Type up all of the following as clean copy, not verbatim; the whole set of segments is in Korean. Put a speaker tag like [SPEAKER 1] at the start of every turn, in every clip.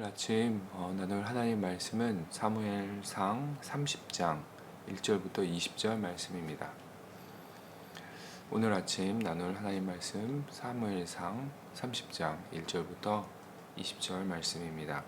[SPEAKER 1] 아침 나눌 하나님 말씀은 사무엘상 30장 1절부터 20절 말씀입니다. 오늘 아침 나눌 하나님 말씀 사무엘상 30장 1절부터 20절 말씀입니다.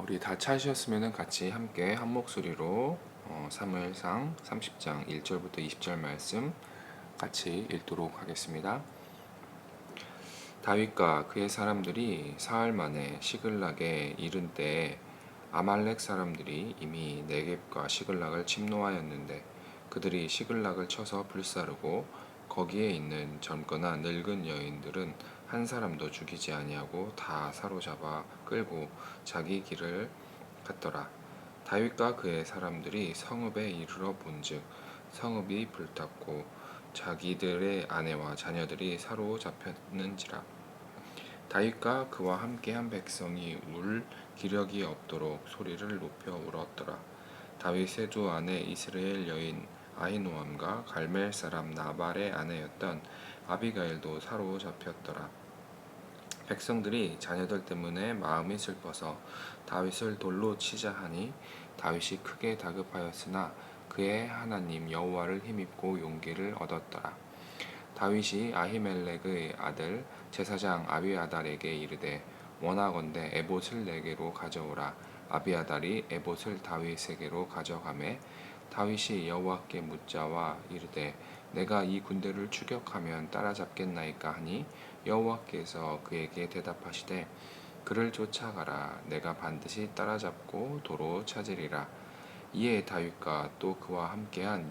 [SPEAKER 1] 우리 다 찾으셨으면 같이 함께 한 목소리로 사무엘상 30장 1절부터 20절 말씀 같이 읽도록 하겠습니다. 다윗과 그의 사람들이 사흘 만에 시글락에 이른 때에 아말렉 사람들이 이미 네겝과 시글락을 침노하였는데 그들이 시글락을 쳐서 불사르고 거기에 있는 젊거나 늙은 여인들은 한 사람도 죽이지 아니하고 다 사로잡아 끌고 자기 길을 갔더라. 다윗과 그의 사람들이 성읍에 이르러 본즉 성읍이 불탔고 자기들의 아내와 자녀들이 사로잡혔는지라. 다윗과 그와 함께한 백성이 울 기력이 없도록 소리를 높여 울었더라. 다윗의 두 아내 이스라엘 여인 아히노암과 갈멜 사람 나발의 아내였던 아비가일도 사로잡혔더라. 백성들이 자녀들 때문에 마음이 슬퍼서 다윗을 돌로 치자 하니 다윗이 크게 다급하였으나 그의 하나님 여호와를 힘입고 용기를 얻었더라. 다윗이 아히멜렉의 아들 제사장 아비아달에게 이르되 원하건대 에봇을 내게로 가져오라. 아비아달이 에봇을 다윗에게로 가져가매 다윗이 여호와께 묻자와 이르되 내가 이 군대를 추격하면 따라잡겠나이까 하니 여호와께서 그에게 대답하시되 그를 쫓아가라. 내가 반드시 따라잡고 도로 찾으리라. 이에 다윗과 또 그와 함께한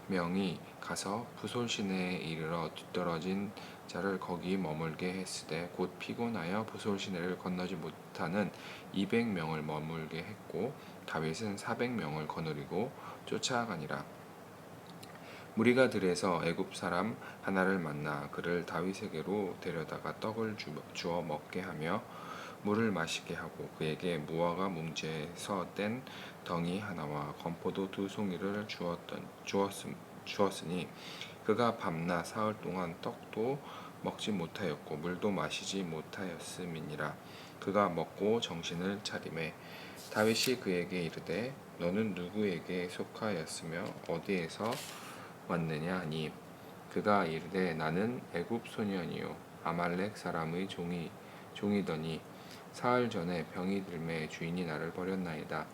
[SPEAKER 1] 600명이 가서 부솔 시내에 이르러 뒤떨어진 자를 거기 머물게 했으되 곧 피곤하여 부솔 시내를 건너지 못하는 200명을 머물게 했고 다윗은 400명을 거느리고 쫓아가니라. 무리가 들에서 애굽 사람 하나를 만나 그를 다윗에게로 데려다가 떡을 주어 먹게 하며 물을 마시게 하고 그에게 무화과 뭉치에서 뗀 덩이 하나와 건포도 2송이를 주었으니 그가 밤낮 사흘 동안 떡도 먹지 못하였고 물도 마시지 못하였음이니라. 그가 먹고 정신을 차리매 다윗이 그에게 이르되 너는 누구에게 속하였으며 어디에서 왔느냐 하니 그가 이르되 나는 애굽 소년이요 아말렉 사람의 종이더니 사흘 전에 병이 들매 주인이 나를 버렸나이다.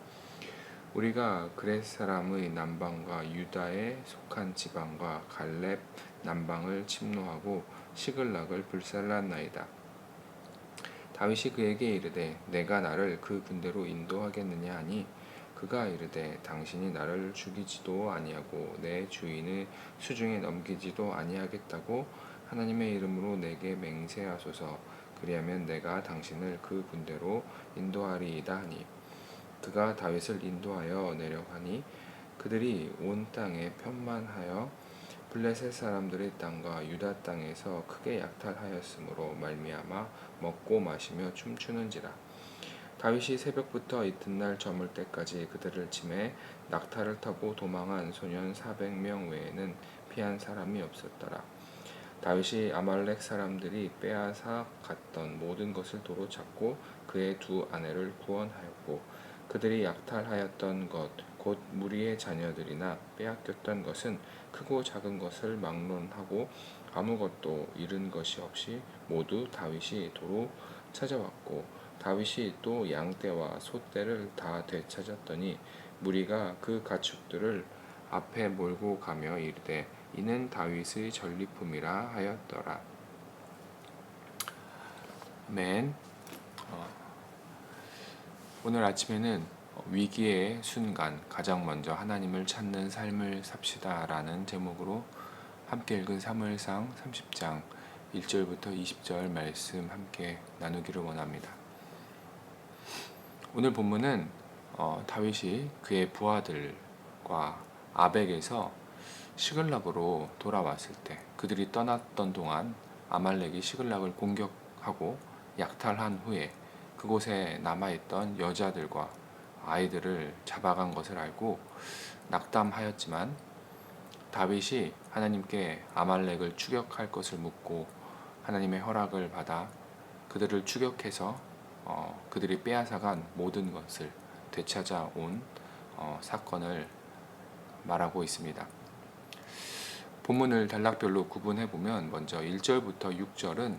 [SPEAKER 1] 우리가 그렛 사람의 남방과 유다에 속한 지방과 갈렙 남방을 침노하고 시글락을 불살랐나이다. 다윗이 그에게 이르되 내가 나를 그 군대로 인도하겠느냐 하니 그가 이르되 당신이 나를 죽이지도 아니하고 내 주인의 수중에 넘기지도 아니하겠다고 하나님의 이름으로 내게 맹세하소서. 그리하면 내가 당신을 그 군대로 인도하리이다 하니 그가 다윗을 인도하여 내려가니 그들이 온 땅에 편만하여 블레셋 사람들의 땅과 유다 땅에서 크게 약탈하였으므로 말미암아 먹고 마시며 춤추는지라. 다윗이 새벽부터 이튿날 저물 때까지 그들을 치매 낙타를 타고 도망한 소년 400명 외에는 피한 사람이 없었더라. 다윗이 아말렉 사람들이 빼앗아 갔던 모든 것을 도로 찾고 그의 두 아내를 구원하였고 그들이 약탈하였던 것 곧 무리의 자녀들이나 빼앗겼던 것은 크고 작은 것을 막론하고 아무것도 잃은 것이 없이 모두 다윗이 도로 찾아왔고 다윗이 또 양떼와 소떼를 다 되찾았더니 무리가 그 가축들을 앞에 몰고 가며 이르되 이는 다윗의 전리품이라 하였더라. 아멘. 오늘 아침에는 위기의 순간 가장 먼저 하나님을 찾는 삶을 삽시다 라는 제목으로 함께 읽은 사무엘상 30장 1절부터 20절 말씀 함께 나누기를 원합니다. 오늘 본문은 다윗이 그의 부하들과 아벡에서 시글락으로 돌아왔을 때 그들이 떠났던 동안 아말렉이 시글락을 공격하고 약탈한 후에 그곳에 남아있던 여자들과 아이들을 잡아간 것을 알고 낙담하였지만 다윗이 하나님께 아말렉을 추격할 것을 묻고 하나님의 허락을 받아 그들을 추격해서 그들이 빼앗아간 모든 것을 되찾아온 사건을 말하고 있습니다. 본문을 단락별로 구분해 보면 먼저 1절부터 6절은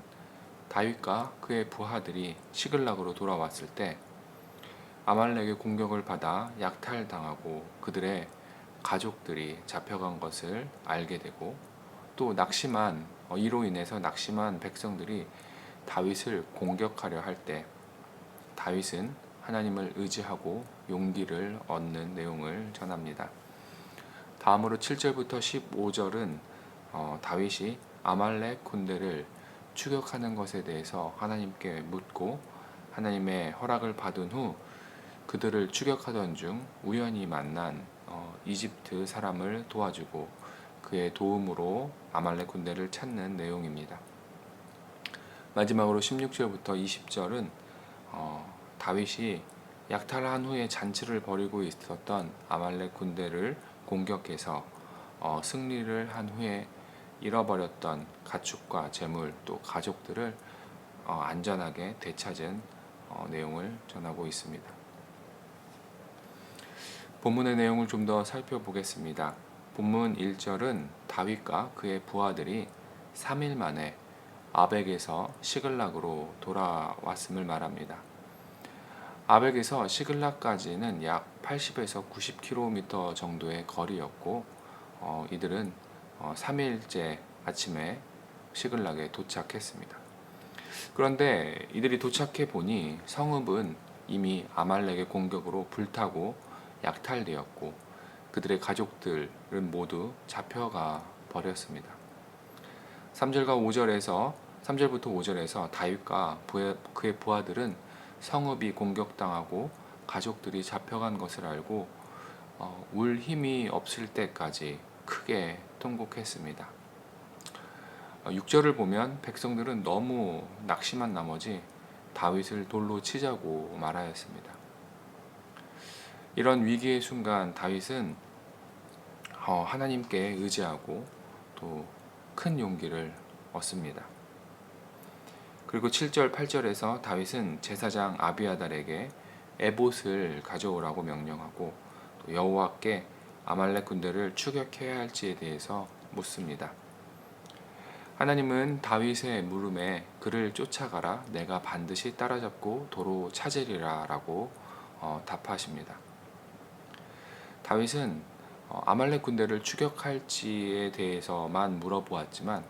[SPEAKER 1] 다윗과 그의 부하들이 시글락으로 돌아왔을 때 아말렉의 공격을 받아 약탈당하고 그들의 가족들이 잡혀간 것을 알게 되고 또 이로 인해서 낙심한 백성들이 다윗을 공격하려 할 때 다윗은 하나님을 의지하고 용기를 얻는 내용을 전합니다. 다음으로 7절부터 15절은 다윗이 아말렉 군대를 추격하는 것에 대해서 하나님께 묻고 하나님의 허락을 받은 후 그들을 추격하던 중 우연히 만난 이집트 사람을 도와주고 그의 도움으로 아말렉 군대를 찾는 내용입니다. 마지막으로 16절부터 20절은 다윗이 약탈한 후에 잔치를 벌이고 있었던 아말렉 군대를 공격해서 승리를 한 후에 잃어버렸던 가축과 재물 또 가족들을 안전하게 되찾은 내용을 전하고 있습니다. 본문의 내용을 좀 더 살펴보겠습니다. 본문 1절은 다윗과 그의 부하들이 3일 만에 아벡에서 시글락으로 돌아왔음을 말합니다. 아벡에서 시글락까지는 약 80에서 90km 정도의 거리였고 이들은 3일째 아침에 시글락에 도착했습니다. 그런데 이들이 도착해 보니 성읍은 이미 아말렉의 공격으로 불타고 약탈되었고 그들의 가족들은 모두 잡혀가 버렸습니다. 3절부터 5절에서 다윗과 그의 부하들은 성읍이 공격당하고 가족들이 잡혀간 것을 알고 울 힘이 없을 때까지 크게 통곡했습니다. 6절을 보면 백성들은 너무 낙심한 나머지 다윗을 돌로 치자고 말하였습니다. 이런 위기의 순간 다윗은 하나님께 의지하고 또 큰 용기를 얻습니다. 그리고 7절, 8절에서 다윗은 제사장 아비아달에게 에봇을 가져오라고 명령하고 또 여호와께 아말렉 군대를 추격해야 할지에 대해서 묻습니다. 하나님은 다윗의 물음에 그를 쫓아가라 내가 반드시 따라잡고 도로 찾으리라 라고 답하십니다. 다윗은 아말렉 군대를 추격할지에 대해서만 물어보았지만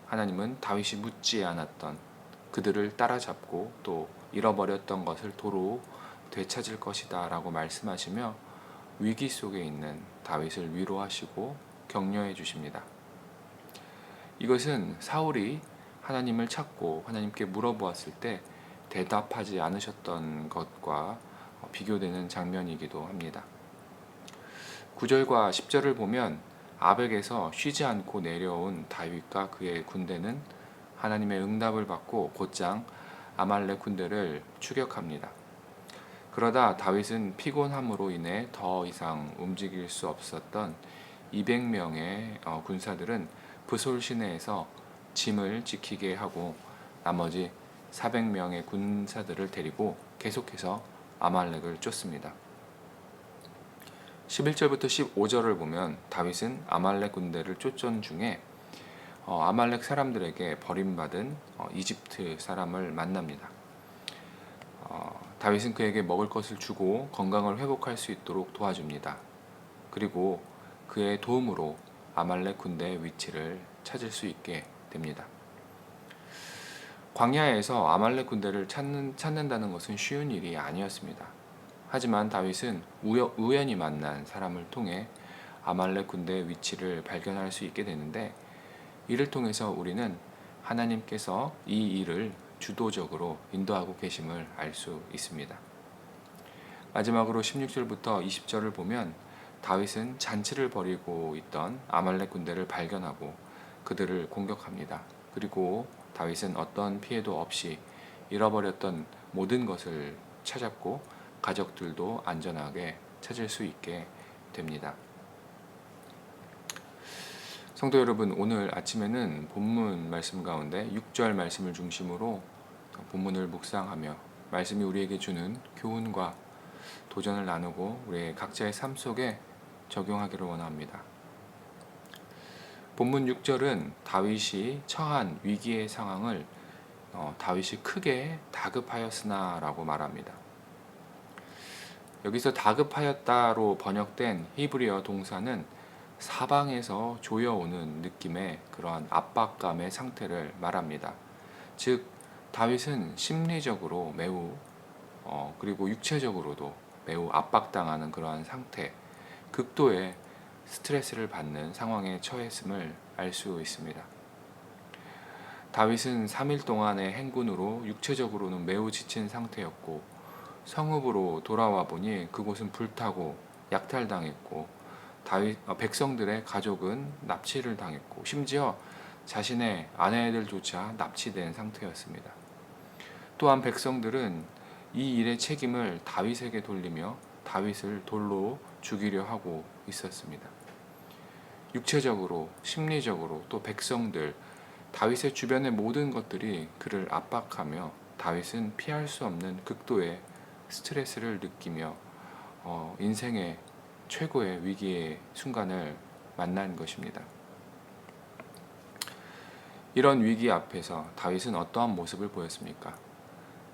[SPEAKER 1] 하나님은 다윗이 묻지 않았던 그들을 따라잡고 또 잃어버렸던 것을 도로 되찾을 것이다 라고 말씀하시며 위기 속에 있는 다윗을 위로하시고 격려해 주십니다. 이것은 사울이 하나님을 찾고 하나님께 물어보았을 때 대답하지 않으셨던 것과 비교되는 장면이기도 합니다. 9절과 10절을 보면 아벡에서 쉬지 않고 내려온 다윗과 그의 군대는 하나님의 응답을 받고 곧장 아말렉 군대를 추격합니다. 그러다 다윗은 피곤함으로 인해 더 이상 움직일 수 없었던 200명의 군사들은 브솔 시내에서 짐을 지키게 하고 나머지 400명의 군사들을 데리고 계속해서 아말렉을 쫓습니다. 11절부터 15절을 보면 다윗은 아말렉 군대를 쫓던 중에 아말렉 사람들에게 버림받은 이집트 사람을 만납니다. 다윗은 그에게 먹을 것을 주고 건강을 회복할 수 있도록 도와줍니다. 그리고 그의 도움으로 아말렉 군대의 위치를 찾을 수 있게 됩니다. 광야에서 아말렉 군대를 찾는다는 것은 쉬운 일이 아니었습니다. 하지만 다윗은 우연히 만난 사람을 통해 아말렉 군대의 위치를 발견할 수 있게 되는데 이를 통해서 우리는 하나님께서 이 일을 주도적으로 인도하고 계심을 알 수 있습니다. 마지막으로 16절부터 20절을 보면 다윗은 잔치를 벌이고 있던 아말렉 군대를 발견하고 그들을 공격합니다. 그리고 다윗은 어떤 피해도 없이 잃어버렸던 모든 것을 찾았고 가족들도 안전하게 찾을 수 있게 됩니다. 성도 여러분, 오늘 아침에는 본문 말씀 가운데 6절 말씀을 중심으로 본문을 묵상하며 말씀이 우리에게 주는 교훈과 도전을 나누고 우리의 각자의 삶 속에 적용하기를 원합니다. 본문 6절은 다윗이 처한 위기의 상황을 다윗이 크게 다급하였으나 라고 말합니다. 여기서 다급하였다로 번역된 히브리어 동사는 사방에서 조여오는 느낌의 그러한 압박감의 상태를 말합니다. 즉 다윗은 심리적으로 매우 그리고 육체적으로도 매우 압박당하는 그러한 상태, 극도의 스트레스를 받는 상황에 처했음을 알 수 있습니다. 다윗은 3일 동안의 행군으로 육체적으로는 매우 지친 상태였고 성읍으로 돌아와 보니 그곳은 불타고 약탈당했고 백성들의 가족은 납치를 당했고 심지어 자신의 아내들조차 납치된 상태였습니다. 또한 백성들은 이 일의 책임을 다윗에게 돌리며 다윗을 돌로 죽이려 하고 있었습니다. 육체적으로, 심리적으로 또 백성들, 다윗의 주변의 모든 것들이 그를 압박하며 다윗은 피할 수 없는 극도의 스트레스를 느끼며 인생의 최고의 위기의 순간을 만난 것입니다. 이런 위기 앞에서 다윗은 어떠한 모습을 보였습니까?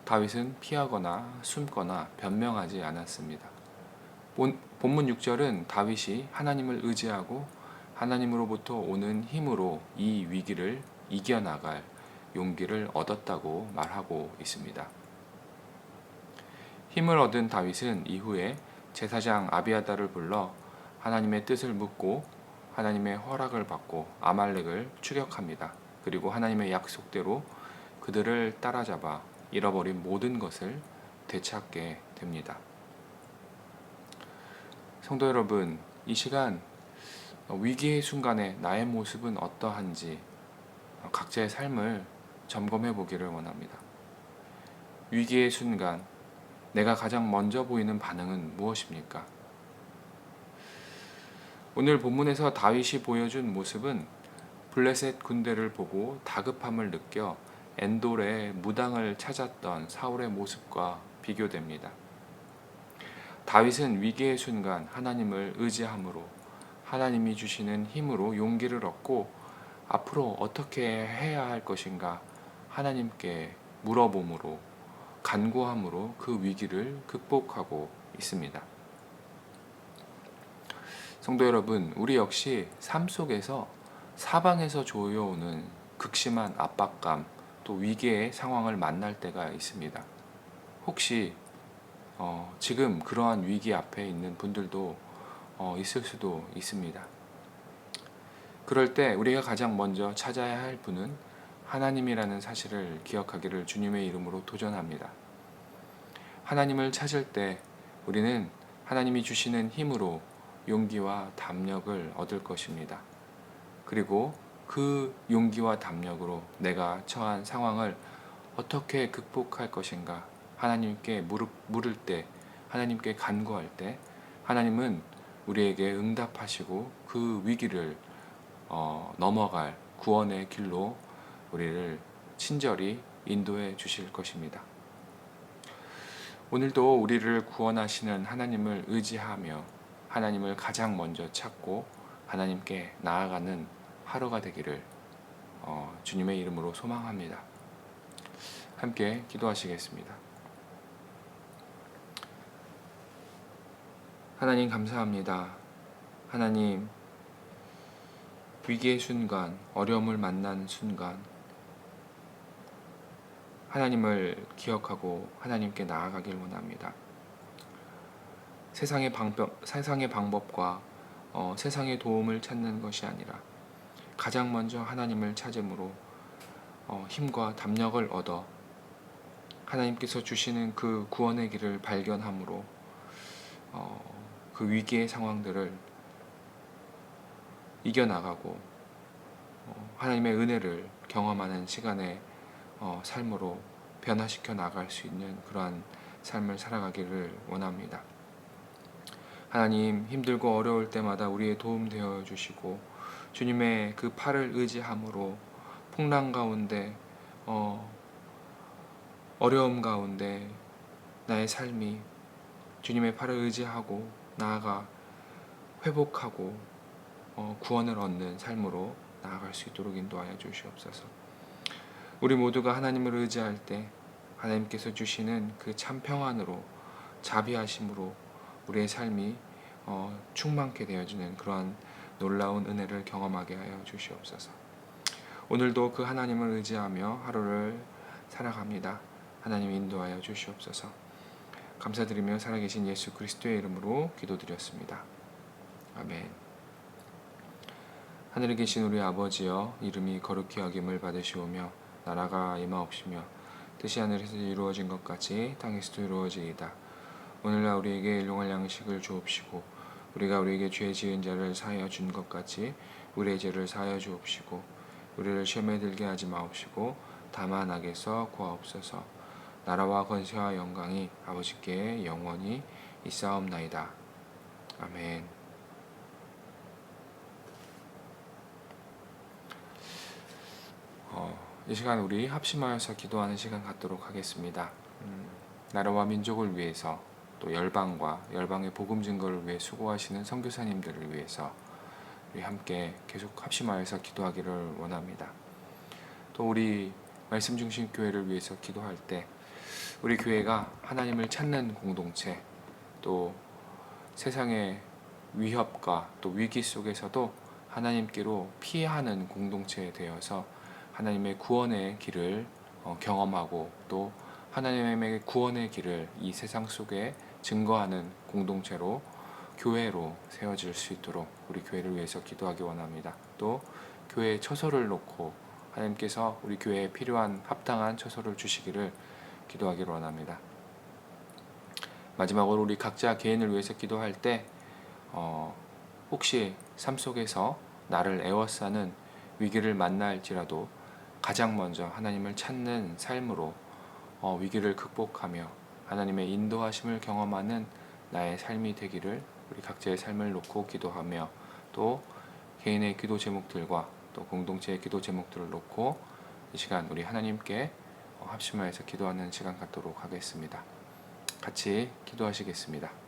[SPEAKER 1] 다윗은 피하거나 숨거나 변명하지 않았습니다. 본문 6절은 다윗이 하나님을 의지하고 하나님으로부터 오는 힘으로 이 위기를 이겨나갈 용기를 얻었다고 말하고 있습니다. 힘을 얻은 다윗은 이후에 제사장 아비아달을 불러 하나님의 뜻을 묻고 하나님의 허락을 받고 아말렉을 추격합니다. 그리고 하나님의 약속대로 그들을 따라잡아 잃어버린 모든 것을 되찾게 됩니다. 성도 여러분, 이 시간 위기의 순간에 나의 모습은 어떠한지 각자의 삶을 점검해 보기를 원합니다. 위기의 순간 내가 가장 먼저 보이는 반응은 무엇입니까? 오늘 본문에서 다윗이 보여준 모습은 블레셋 군대를 보고 다급함을 느껴 엔돌에 무당을 찾았던 사울의 모습과 비교됩니다. 다윗은 위기의 순간 하나님을 의지함으로 하나님이 주시는 힘으로 용기를 얻고 앞으로 어떻게 해야 할 것인가 하나님께 물어봄으로 간구함으로 그 위기를 극복하고 있습니다. 성도 여러분, 우리 역시 삶 속에서 사방에서 조여오는 극심한 압박감 또 위기의 상황을 만날 때가 있습니다. 혹시 지금 그러한 위기 앞에 있는 분들도 있을 수도 있습니다. 그럴 때 우리가 가장 먼저 찾아야 할 분은 하나님이라는 사실을 기억하기를 주님의 이름으로 도전합니다. 하나님을 찾을 때 우리는 하나님이 주시는 힘으로 용기와 담력을 얻을 것입니다. 그리고 그 용기와 담력으로 내가 처한 상황을 어떻게 극복할 것인가 하나님께 물을 때, 하나님께 간구할 때 하나님은 우리에게 응답하시고 그 위기를 넘어갈 구원의 길로 우리를 친절히 인도해 주실 것입니다. 오늘도 우리를 구원하시는 하나님을 의지하며 하나님을 가장 먼저 찾고 하나님께 나아가는 하루가 되기를 주님의 이름으로 소망합니다. 함께 기도하시겠습니다. 하나님 감사합니다. 하나님, 위기의 순간, 어려움을 만난 순간 하나님을 기억하고 하나님께 나아가길 원합니다. 세상의 방법과 세상의 도움을 찾는 것이 아니라 가장 먼저 하나님을 찾음으로 힘과 담력을 얻어 하나님께서 주시는 그 구원의 길을 발견함으로 그 위기의 상황들을 이겨나가고 하나님의 은혜를 경험하는 시간의 삶으로 변화시켜 나갈 수 있는 그러한 삶을 살아가기를 원합니다. 하나님, 힘들고 어려울 때마다 우리의 도움 되어 주시고 주님의 그 팔을 의지함으로 풍랑 가운데 어려움 가운데 나의 삶이 주님의 팔을 의지하고 나아가 회복하고 구원을 얻는 삶으로 나아갈 수 있도록 인도하여 주시옵소서. 우리 모두가 하나님을 의지할 때 하나님께서 주시는 그 참 평안으로 자비하심으로 우리의 삶이 충만케 되어지는 그러한 놀라운 은혜를 경험하게 하여 주시옵소서. 오늘도 그 하나님을 의지하며 하루를 살아갑니다. 하나님 인도하여 주시옵소서. 감사드리며 살아계신 예수 그리스도의 이름으로 기도드렸습니다. 아멘. 하늘에 계신 우리 아버지여, 이름이 거룩히 여김을 받으시오며 나라가 임하옵시며 뜻이 하늘에서 이루어진 것 같이 땅에서도 이루어지이다. 오늘날 우리에게 일용할 양식을 주옵시고 우리가 우리에게 죄 지은 자를 사하여 준 것 같이 우리의 죄를 사하여 주옵시고 우리를 시험에 들게 하지 마옵시고 다만 악에서 구하옵소서. 나라와 권세와 영광이 아버지께 영원히 있사옵나이다. 아멘. 이 시간 우리 합심하여서 기도하는 시간 갖도록 하겠습니다. 나라와 민족을 위해서 또 열방의 복음 증거를 위해 수고하시는 선교사님들을 위해서 우리 함께 계속 합심하여서 기도하기를 원합니다. 또 우리 말씀 중심 교회를 위해서 기도할 때 우리 교회가 하나님을 찾는 공동체, 또 세상의 위협과 또 위기 속에서도 하나님께로 피하는 공동체에 되어서 하나님의 구원의 길을 경험하고 또 하나님의 구원의 길을 이 세상 속에 증거하는 공동체로 교회로 세워질 수 있도록 우리 교회를 위해서 기도하기 원합니다. 또 교회의 처소를 놓고 하나님께서 우리 교회에 필요한 합당한 처소를 주시기를 기도하기를 원합니다. 마지막으로 우리 각자 개인을 위해서 기도할 때 혹시 삶 속에서 나를 에워싸는 위기를 만날지라도 가장 먼저 하나님을 찾는 삶으로 위기를 극복하며 하나님의 인도하심을 경험하는 나의 삶이 되기를 우리 각자의 삶을 놓고 기도하며 또 개인의 기도 제목들과 또 공동체의 기도 제목들을 놓고 이 시간 우리 하나님께 합심하여서 기도하는 시간 갖도록 하겠습니다. 같이 기도하시겠습니다.